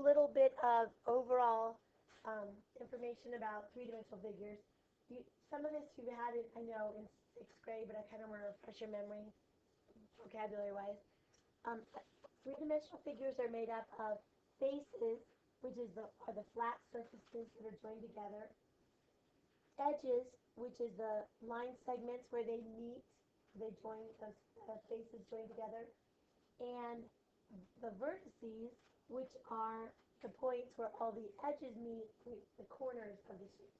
little bit of overall information about three-dimensional figures. Some of this you've had it, I know, in sixth grade, but I kind of want to refresh your memory, vocabulary-wise. Three-dimensional figures are made up of faces, which are the flat surfaces that are joined together, edges, which is the line segments where they meet, they join, those faces join together, and the vertices, which are the points where all the edges meet, the corners of the shape.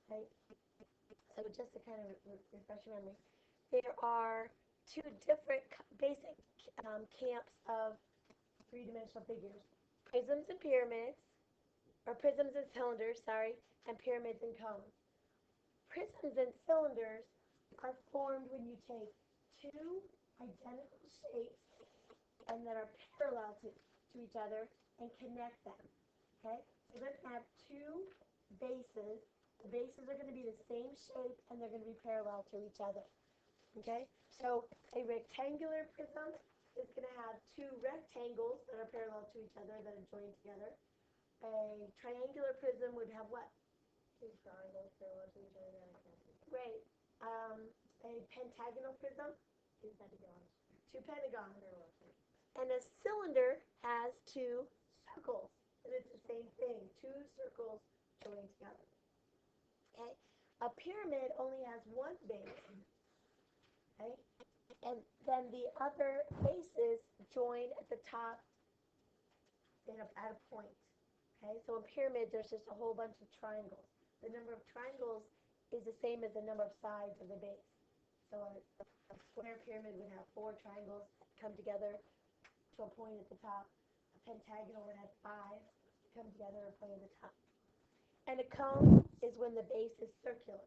Okay? So just to kind of refresh your memory, there are two different basic camps of three-dimensional figures: prisms and pyramids, or prisms and cylinders, sorry, and pyramids and cones. Prisms and cylinders are formed when you take two identical shapes and that are parallel to each other and connect them. Okay? So you're going to have two bases. The bases are going to be the same shape and they're going to be parallel to each other. Okay? So a rectangular prism is going to have two rectangles that are parallel to each other that are joined together. A triangular prism would have what? Two triangles parallel to each other. Great. A pentagonal prism? Two pentagons. Two pentagons. And a cylinder has two circles. And it's the same thing. Two circles joined together. Okay? A pyramid only has one base. Okay? And then the other bases join at the top at a point. Okay? So in pyramid, there's just a whole bunch of triangles. The number of triangles is the same as the number of sides of the base. So a square pyramid would have 4 triangles come together to a point at the top. A pentagonal would have 5 come together to a point at the top. And a cone is when the base is circular.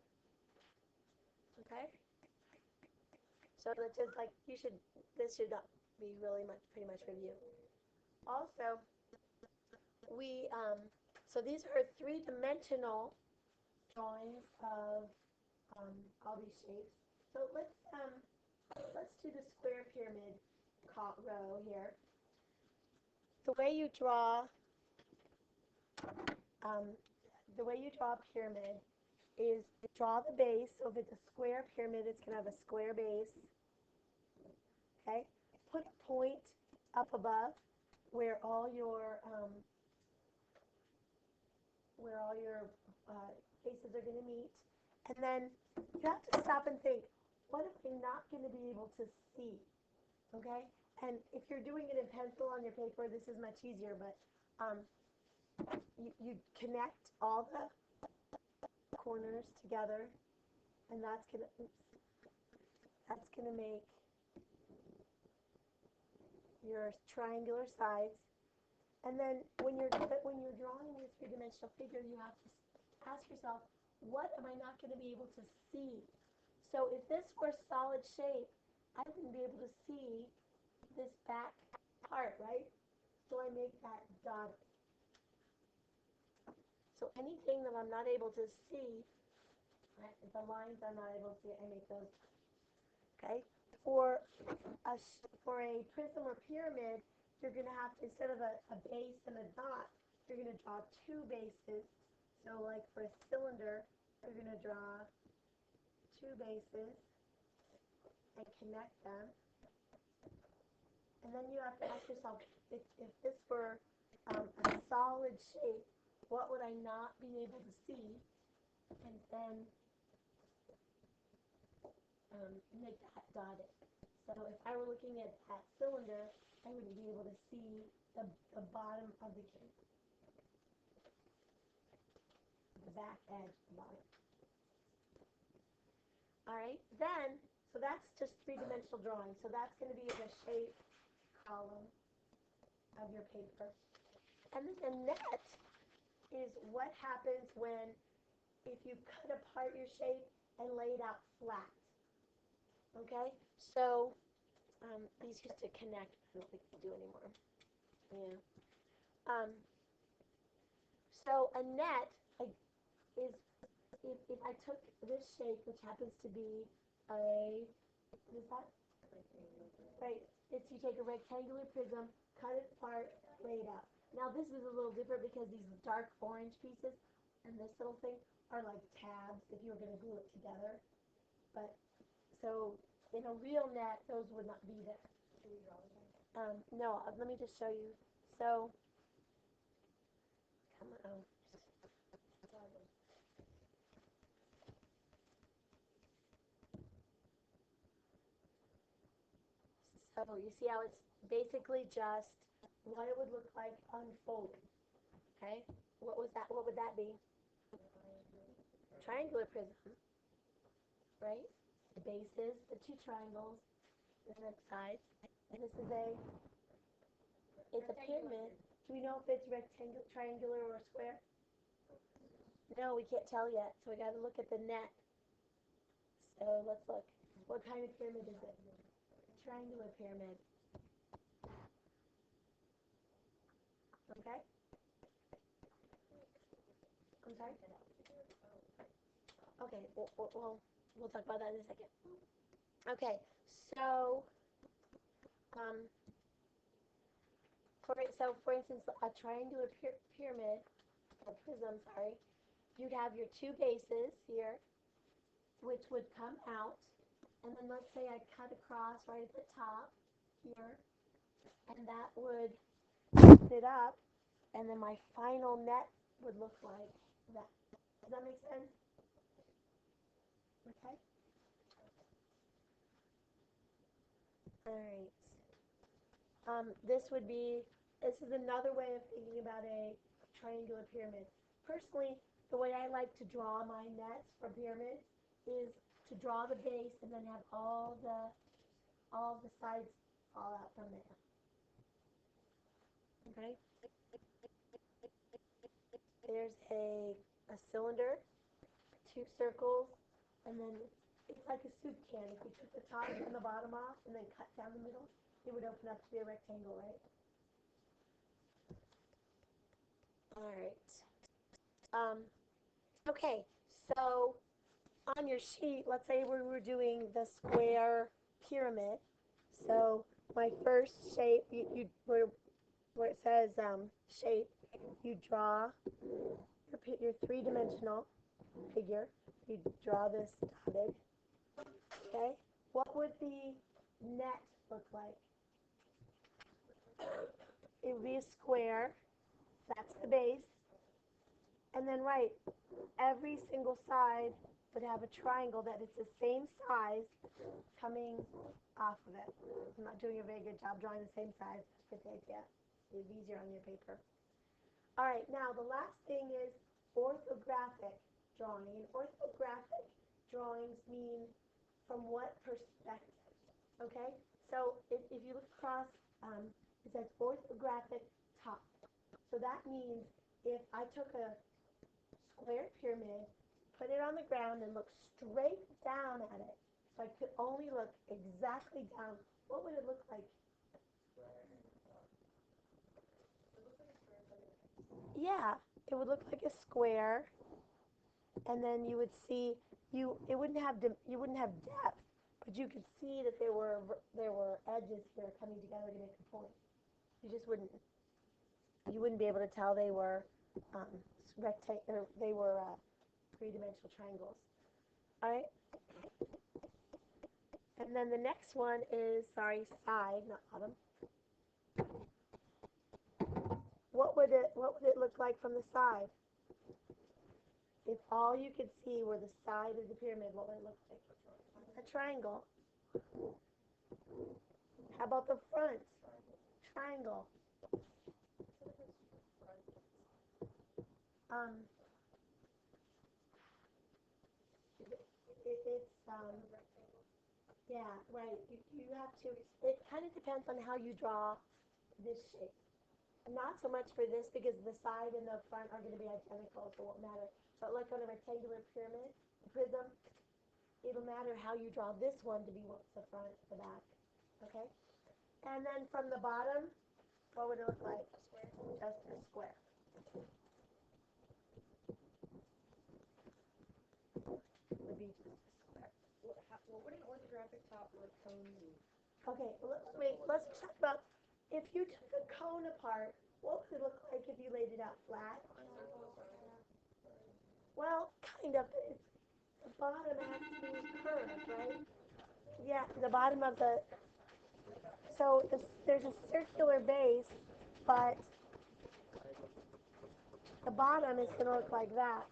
Okay? So it's just like this should be pretty much review. Also, so these are three-dimensional drawings of all these shapes. So let's do the square pyramid row here. The way you draw a pyramid is draw the base. So if it's a square pyramid, it's going to have a square base. Okay? Put a point up above where all your faces are going to meet. And then you have to stop and think, what am I not going to be able to see? Okay? And if you're doing it in pencil on your paper, this is much easier, but you connect all the corners together, and that's gonna make your triangular sides. And then when you're drawing your three-dimensional figure, you have to ask yourself, what am I not going to be able to see? So if this were a solid shape, I wouldn't be able to see this back part, right? So I make that dotted. So anything that I'm not able to see, right, the lines I'm not able to see, I make those. Okay? For a prism or pyramid, you're going to have to, instead of a base and a dot, you're going to draw 2 bases. So like for a cylinder, you're going to draw 2 bases and connect them. And then you have to ask yourself, if this were a solid shape, what would I not be able to see? And then make that dotted. So if I were looking at that cylinder, I wouldn't be able to see the bottom of the cake. The back edge of the bottom. Alright, then, so that's just three-dimensional drawing. So that's going to be the shape column of your paper. And then the net is what happens if you cut apart your shape and lay it out flat. Okay? So, these used to connect. I don't think they do anymore. Yeah. So a net is, if I took this shape, which happens to be what is that? Right. It's you take a rectangular prism, cut it apart, lay it out. Now this is a little different because these dark orange pieces and this little thing are like tabs if you were going to glue it together. But so in a real net, those would not be there. No, let me just show you. So, come on. So you see how it's basically just what it would look like unfolded. Okay? What was that? What would that be? Triangular prism, right? The bases, the two triangles, and then sides. And this is it's a pyramid. Do we know if it's rectangular, triangular, or square? No, we can't tell yet. So we got to look at the net. So let's look. What kind of pyramid is it? Triangular pyramid. Okay? I'm sorry? Okay, we'll talk about that in a second. Okay, so um, for instance, a triangular pyramid, or prism, sorry, you'd have your two bases here, which would come out, and then let's say I cut across right at the top here, and that would open it up, and then my final net would look like that. Does that make sense? Okay. All right. This is another way of thinking about a triangular pyramid. Personally, the way I like to draw my nets for pyramids is to draw the base and then have all the sides fall out from there. Okay? There's a cylinder, two circles, and then it's like a soup can. If you took the top and the bottom off and then cut down the middle, it would open up to be a rectangle, right? All right. Um, okay, so on your sheet, let's say we were doing the square pyramid. So my first shape, where it says shape, you draw your three-dimensional figure. You draw this dotted. Okay, what would the net look like? It would be a square. That's the base. And then right, every single side would have a triangle that is the same size coming off of it. I'm not doing a very good job drawing the same size. That's the idea. It's easier on your paper. All right, now the last thing is orthographic drawing. And orthographic drawings mean from what perspective? Okay, so if you look across, it says orthographic top. So that means if I took a square pyramid, put it on the ground, and look straight down at it, so I could only look exactly down, what would it look like? Yeah, it would look like a square, and then you would see you wouldn't have depth, but you could see that there were edges here coming together to make a point. You wouldn't be able to tell they were um, they were three-dimensional triangles. All right, and then the next one is side, not bottom. What would it look like from the side? If all you could see were the side of the pyramid, what would it look like? A triangle. How about the front? Triangle. Um, it's yeah, right. You have to. It kind of depends on how you draw this shape. Not so much for this because the side and the front are going to be identical, so it won't matter. But like on a rectangular pyramid, prism, it'll matter how you draw this one to be what's the front, the back. Okay? And then from the bottom, what would it look like? Just a square. It would be just a square. What would an orthographic top or cone be? Okay, wait, let's talk about if you took a cone apart, What would it look like if you laid it out flat? Circle. Well, kind of. It's the bottom actually curves, right? Yeah, the bottom of the so there's a circular base, but the bottom is gonna look like that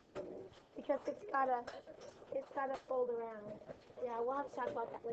because it's gotta fold around. Yeah, we'll have to talk about that later.